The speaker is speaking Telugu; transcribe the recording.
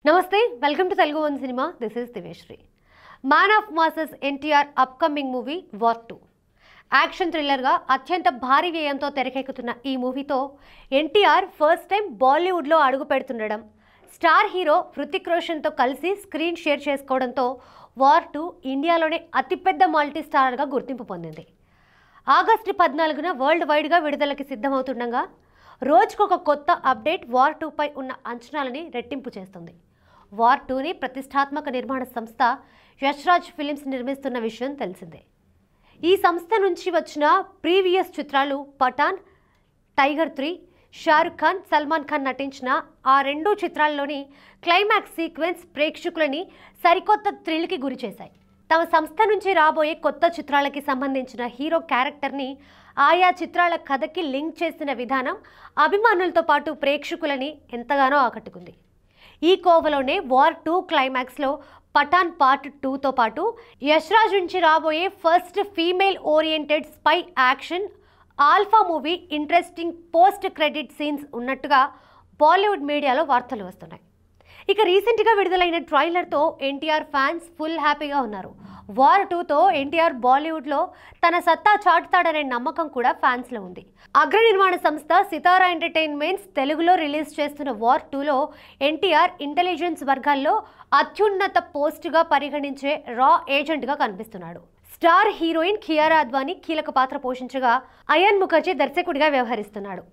నమస్తే welcome to Telugu one cinema this is దివేశ్రీ man of masses NTR upcoming movie War 2 action థ్రిల్లర్గా అత్యంత భారీ వ్యయంతో తెరకెక్కుతున్న ఈ మూవీతో ఎన్టీఆర్ ఫస్ట్ టైం బాలీవుడ్లో అడుగు పెడుతుండడం స్టార్ హీరో హృతిక్ రోషన్తో కలిసి స్క్రీన్ షేర్ చేసుకోవడంతో వార్ 2 ఇండియాలోనే అతిపెద్ద మల్టీ స్టారర్గా గుర్తింపు పొందింది. ఆగస్టు 14న వరల్డ్ వైడ్గా విడుదలకి సిద్ధమవుతుండగా రోజుకొక కొత్త అప్డేట్ వార్ 2 పై ఉన్న అంచనాలని రెట్టింపు చేస్తుంది. వార్ 2ని ప్రతిష్టాత్మక నిర్మాణ సంస్థ యశ్రాజ్ ఫిలిమ్స్ నిర్మిస్తున్న విషయం తెలిసిందే. ఈ సంస్థ నుంచి వచ్చిన ప్రీవియస్ చిత్రాలు పఠాన్, టైగర్ 3, షారుఖ్ ఖాన్, సల్మాన్ ఖాన్ నటించిన ఆ రెండు చిత్రాల్లోని క్లైమాక్స్ సీక్వెన్స్ ప్రేక్షకులని సరికొత్త థ్రిల్కి గురి చేశాయి. తమ సంస్థ నుంచి రాబోయే కొత్త చిత్రాలకి సంబంధించిన హీరో క్యారెక్టర్ని ఆయా చిత్రాల కథకి లింక్ చేసిన విధానం అభిమానులతో పాటు ప్రేక్షకులని ఎంతగానో ఆకట్టుకుంది. ఈ కోవలోనే వార్ 2 క్లైమాక్స్లో పఠాన్ పార్ట్ 2తో పాటు యశ్రాజ్ నుంచి రాబోయే first female oriented spy action alpha movie interesting post credit scenes ఉన్నట్టుగా బాలీవుడ్ మీడియాలో వార్తలు వస్తున్నాయి. ఇక రీసెంట్గా విడుదలైన ట్రైలర్తో ఎన్టీఆర్ ఫ్యాన్స్ ఫుల్ హ్యాపీగా ఉన్నారు. వార్ 2తో ఎన్టీఆర్ బాలీవుడ్లో తన సత్తా చాటుతాడనే నమ్మకం కూడా ఫ్యాన్స్లో ఉంది. అగ్ర నిర్మాణ సంస్థ సితారా ఎంటర్టైన్మెంట్స్ తెలుగులో రిలీజ్ చేస్తున్న వార్ 2లో ఎన్టీఆర్ ఇంటెలిజెన్స్ వర్గాల్లో అత్యున్నత పోస్టుగా పరిగణించే రా ఏజెంట్గా కనిపిస్తున్నాడు. స్టార్ హీరోయిన్ కియారా అద్వానీ కీలక పాత్ర పోషించగా అయాన్ ముఖర్జీ దర్శకుడిగా వ్యవహరిస్తున్నాడు.